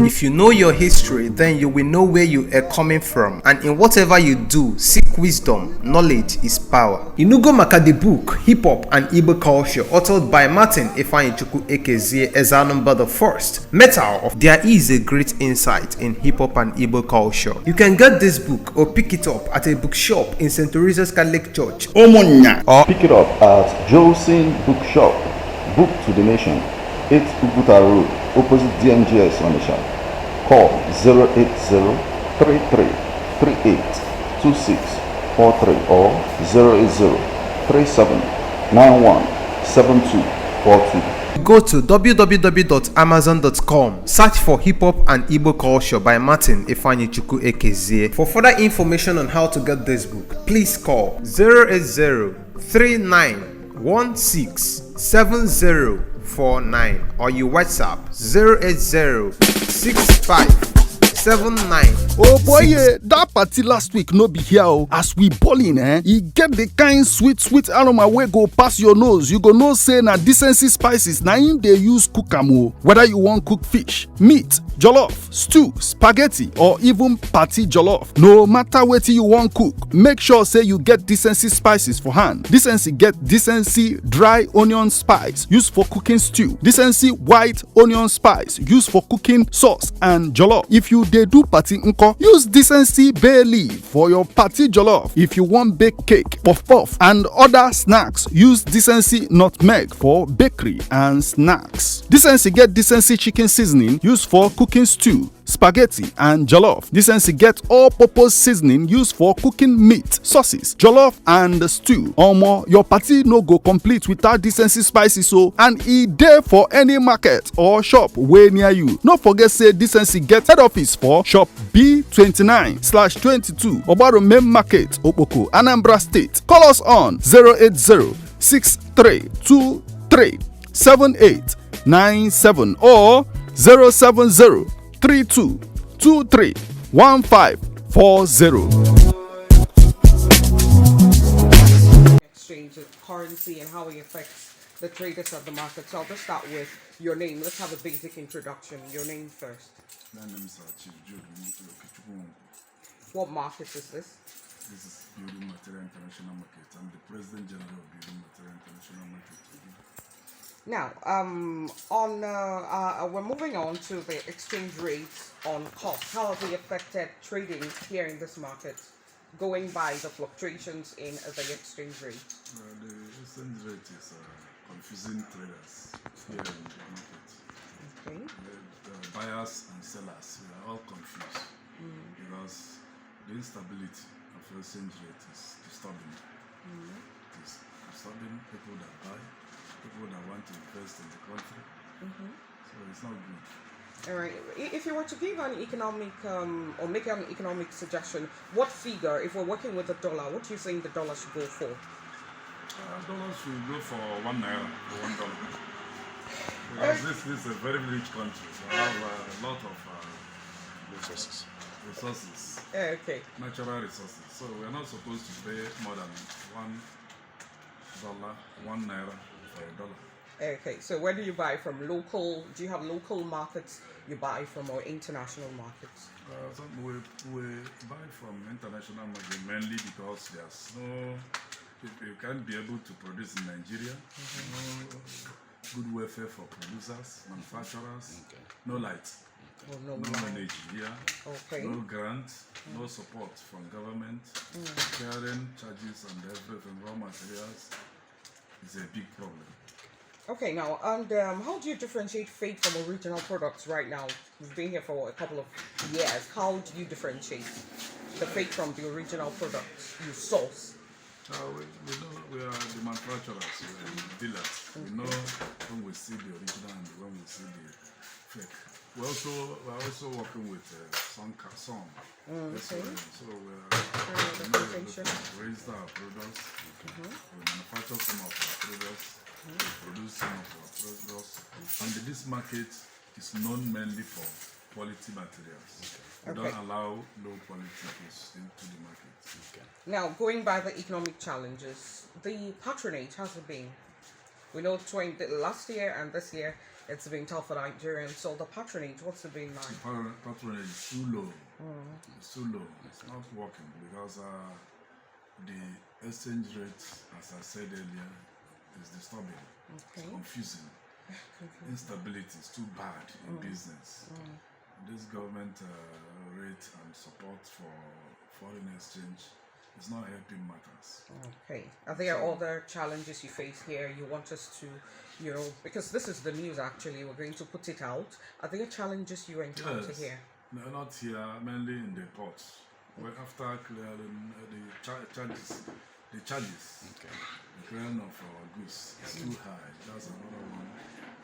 If you know your history, then you will know where you are coming from, and in whatever you do, seek wisdom. Knowledge is power. Inugo maka the book Hip Hop and Igbo Culture, authored by Martin Okechukwu Nwankwo Ezeudo the first. Metal, there is a great insight in hip hop and Igbo culture. You can get this book or pick it up at a bookshop in St. Teresa's Catholic Church, Omonya, or pick it up at Joseph's Bookshop, Book to the Nation, 8 Uguta Road, opposite DMGS Onitsha. Call 080-3338-2643 or 080-3791-7242. Go to www.amazon.com, search for Hip Hop and Igbo Culture by Martin Okechukwu Nwankwo. For further information on how to get this book, please call 080-3916-7049 or you WhatsApp 080-6579. Oh boy, yeah, that party last week no be here oh. As we ballin', e get the kind sweet aroma wey go pass your nose. You go know say na decency spices na im dey use cook am oh. Whether you wan cook fish, meat, jollof, stew, spaghetti or even party jollof, no matter wetin you wan cook, make sure say you get decency spices for hand. Decency get decency dry onion spice used for cooking stew, decency white onion spice used for cooking sauce and jollof. If you dey do party nko, use decency bay leaf for your party jollof. If you want bake cake, puff and other snacks, use decency nutmeg for bakery and snacks. Decency get decency chicken seasoning used for cooking stew, spaghetti and jollof. Decency get all-purpose seasoning used for cooking meat, sauces, jollof and stew. Omo, your party no go complete without decency spices so, and e dey for any market or shop wey near you. No forget say decency get head office for shop B29/22 Obaro Main Market, Okpoko, Anambra State. Call us on 080-6323-7897 or 070-3223-1540. Exchange of currency and how it affects the traders of the market. So I'll just start with your name. Let's have a basic introduction. Your name first. My name is Jude Okechukwu Nwankwo. What market is this? This is Building Material International Market. I'm the President General of Building Material International Market. Now, we're moving on to the exchange rates on cost. How have they affected trading here in this market, going by the fluctuations in the exchange rate? The exchange rate is confusing traders here in the market. Okay. The buyers and sellers, we are all confused because the instability of the exchange rate is disturbing. It is disturbing people that buy, people that want to invest in the country. So it's not good. All right. If you were to give an economic or make an economic suggestion, what figure, if we're working with the dollar, what do you think the dollar should go for? Dollars should go for $1 for $1. Because this is a very rich country. So we have a lot of resources. Okay. Natural resources. So we are not supposed to pay more than $1 for $1. Okay, so where do you buy from? Local? Do you have local markets you buy from or international markets? We buy from international market mainly because there's no, you can't be able to produce in Nigeria. No good welfare for producers, manufacturers, no light, no energy here, no grant, no support from government, clearing charges and everything, raw materials is a big problem. Okay, now, and how do you differentiate fake from original products right now? We've been here for a couple of years. How do you differentiate the fake from the original products you source? We know we are the manufacturers, we are the dealers. We know when we see the original and when we see the fake. We're also working with some. So we register our products. We manufacture some of our products. We produce some of our products. And this market is known mainly for quality materials. We Okay. don't allow low quality goods into the market. Okay. Now, going by the economic challenges, the patronage has it been? We know last year and this year it's been tough for Nigerians. So the patronage, what's it been like? Patronage is too low. It's too low. It's not working because the exchange rate, as I said earlier, is disturbing. Okay. It's confusing. Instability is too bad in business. This government rate and support for foreign exchange is not helping matters. Okay. Are there other challenges you face here? You want us to, because this is the news actually, we're going to put it out. Are there challenges you encounter Yes. here? No, not here, mainly in the ports. Well, after clearing the charges, the clearing of our goods is too high. That's another one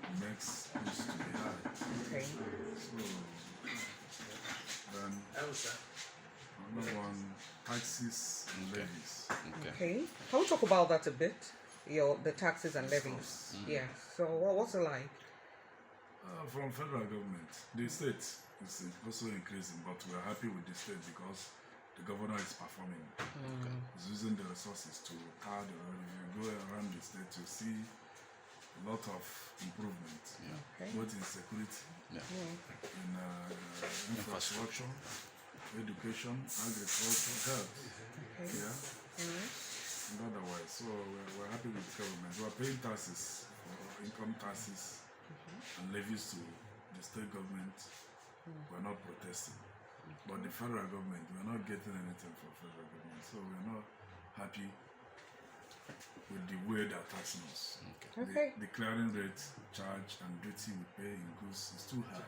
that makes goods to be high. Okay. So, then another one, taxes and levies. Okay. Can we talk about that a bit? The taxes and levies. Yeah. So what's it like? From federal government, the state is also increasing, but we are happy with the state because the governor is performing. He's using the resources to tar the road. If you go around the state, you see a lot of improvement, Okay. both in security, in infrastructure, education, agriculture, health. Okay. And otherwise, so we're happy with the government. We are paying taxes, for income taxes, and levies to the state government. We're not protesting. But the federal government, we're not getting anything from federal government. So we're not happy with the way they're taxing us. Okay. The clearing rate, charge, and duty we pay in goods is too high.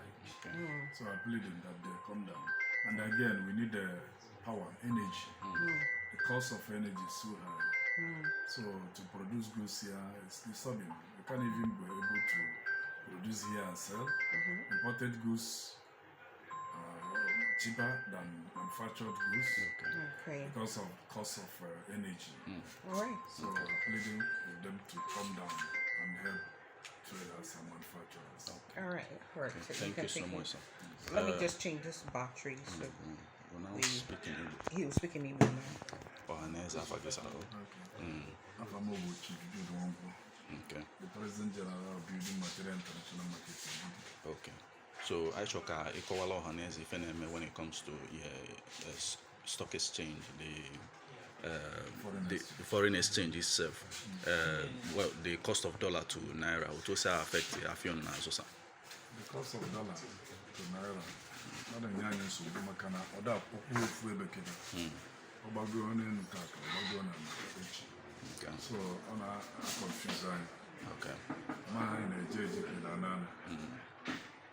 So I'm pleading that they come down. And again, we need the power, energy. The cost of energy is too high. So to produce goods here is disturbing. We can't even be able to produce here and sell. Imported goods are cheaper than manufactured goods Okay. because of cost of energy. All right. So we're pleading with them to come down and help traders and manufacturers. All right. All right. So Thank can you so take much, it. sir. Let me just change this battery. So We're now We- speaking in he was speaking Igbo now. Ohaneze Afagisa. After more Chief Jude Okechukwu, Okay. the President General of Building Material International Market. Ogidi. Okay. So I should ịkọwala Ohaneze ife na-eme when it comes to stock exchange, the foreign exchange itself. Well, the cost of dollar to naira, which also affect Afion na Zosa. The cost of dollar to naira, not a young nsogbu maka na ọ da okwu ofu ebe keda. Ọ gbagoro n'elu tata, ọ gbagoro na echi. Okay. So ọ na-confuse anyị. Okay. Ma anyị na-eje eje keda n'ala.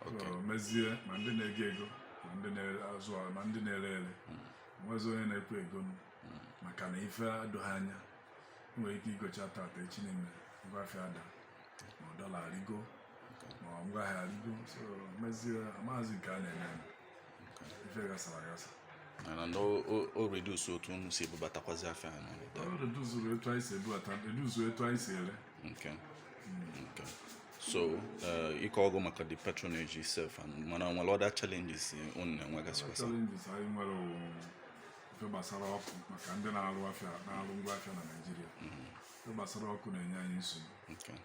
So mezie ma ndị na-ego ego, ma ndị na-azụ ahụ, ma ndị na-ere ere. Nwezi onye na-ekwe ego maka na ife adọghị anya. Nwere ike igocha tata echi niile, ngwa afịa ada. Ma ọ dọla arigo, ma ngwa ahịa arigo. So mezie amaghịzi nke a na-eme. Ife gasara agasa. And o reduce otu unu si ebubatakwazi afịa Ọ anyị. reduzuru etu anyị si ebubata, reduzuru etu anyị si ere. Okay. Okay. So, ịkọ maka the patronage itself and mana nwere other challenges unu na-enwegasịkwasa. Challenges anyị nwere ife gbasara ọkụ maka ndị na-arụ ngwa afịa na Naịjirịa. Ife gbasara ọkụ na-enye anyị nsogbu. Okay.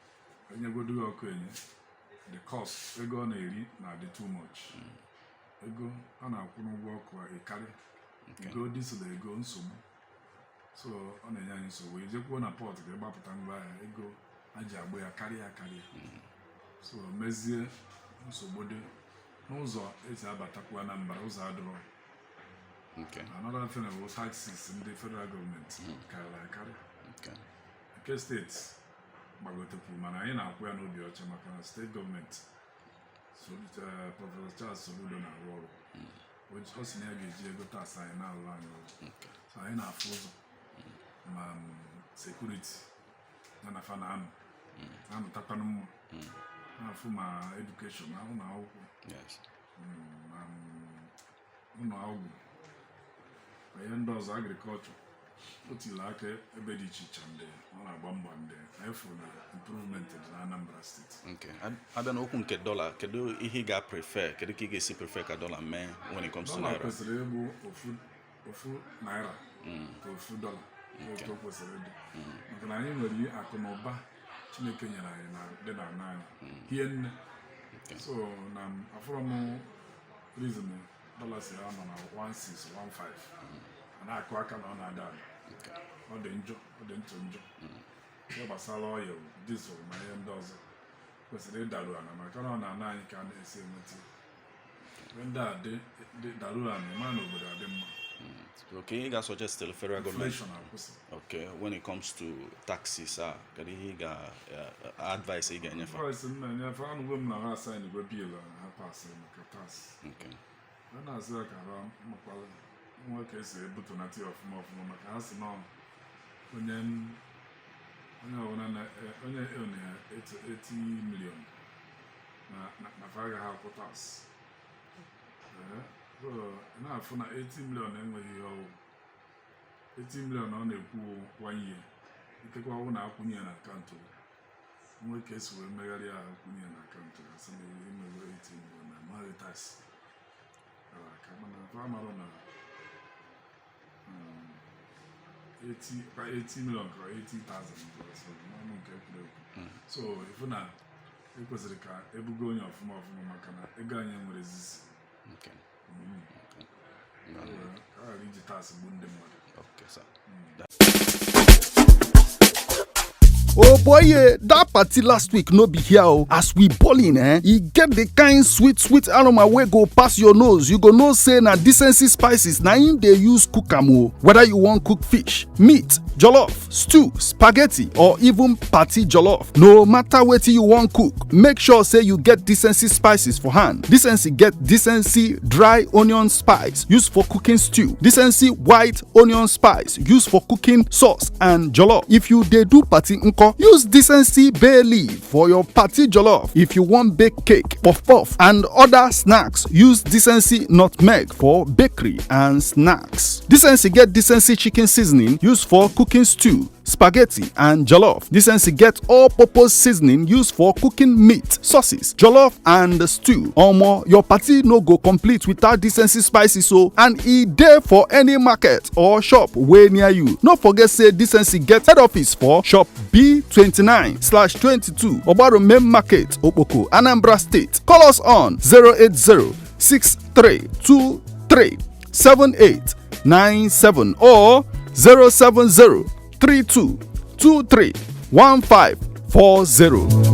Enyegodu ya ọkụ enye, the cost ego ọ na-eri na-adị too much. Ego a na-akwụ n'ụgwọ ọkụ ịkarị. Ego diesel ego nsogbu. So ọ na-enye anyị nsogbu. Ijekwuo na port ga-agbapụta ngwa ahịa ego a ji agba ya karịa. So mezie nsogbu dị n'ụzọ esi abatakwa na mba ụzọ adịrọ. Okay. Another thing bụ taxes ndị federal gọọmenti karịrị akarị. Okay. Nke steeti gbagotekwu mana anyị na-akwụ ya n'obi ọcha maka na steeti gọọmenti Prọfesọ Charles Soludo na-arụ ọrụ. O si na ya ga-eji ego tax anyị na-alụ anyị ọrụ. So anyị na-afụ ụzọ ma sekuriti ya na fa na-amụ na-amụtakwanụ mma na-afụ ma edukeshọn na ụlọ akwụkwọ Yes. ma ụlọ ọgwụ ma ihe ndị ọzọ agrikọlchọ. otile aka ebe dị iche iche ndị ọ na-agba mbọ ndị efu na improvement dị na Anambra steeti. Okay. Abịa n'okwu nke dọla, kedu ihe ị ga-prefer, kedu ka ị ga-esi prefer ka dọla mee when it comes to naira? Dọla kwesịrị ịbụ ofu naira ka ofu dọla otu kwesịrị ịdị maka na anyị nwere akụ na ụba Chineke nyere anyị na dị na ana anyị hie nne. So na afọrọ m reason dọla si anọ na 1615 a na-akụ aka na ọ na-ada ada, ọ dị njọ, ọ dị ntụ njọ. Ihe gbasara ọya dizel na ihe ndị ọzọ kwesịrị ịdaru ana maka na ọ na-ana anyị ka a na-esi enweta ndị a dị daru ana ma na obodo adị mma. Okay, you guys suggest the federal government. Okay, when it comes to taxes, can you advise again? Advice, man. For any women, I sign the bill and pass the tax. Okay. When I say I can, what case able to not of more from my house now. When then, only 80 million. Na fire have potas. So now for 80 million enweghị ọwụ 80 million ọ na-ekwu 1 year ikekwa ọwụ na akwụnye na akaụntụ nwe ka esi wee megharị ya akwụnye na akaụntụ asị na ihe mewe 80 million na amaghị tax ka mana fa marụ na 80 million ka 80,000 n'ọnụ nke ekwurekwu. So ifu na ekwesịrị ka ebugo onye ọfụma maka na ego anyị nwere ezizi. Okay. Okay, sir. Oh boy, that party last week no be here oh. As we ballin, e get the kind sweet aroma wey go pass your nose. You go know say na decency spices na im dey use cook am oh. Whether you wan cook fish, meat, jollof, stew, spaghetti or even party jollof. No matter wetin you wan cook, make sure say you get decency spices for hand. Decency get decency dry onion spice used for cooking stew. Decency white onion spice used for cooking sauce and jollof. If you dey do party use decency bay leaf for your party jollof. If you want bake cake, puff and other snacks, use decency nutmeg for bakery and snacks. Decency get decency chicken seasoning used for cooking stew, spaghetti and jollof. Decency get all-purpose seasoning used for cooking meat, sauces, jollof and stew. Omo, your party no go complete without decency spices so, and e dey for any market or shop wey near you. No forget say decency get head office for shop B29/22 Ogbaro Main Market, Okpoko, Anambra State. Call us on 080-6323-7897 or 070-3223-1540.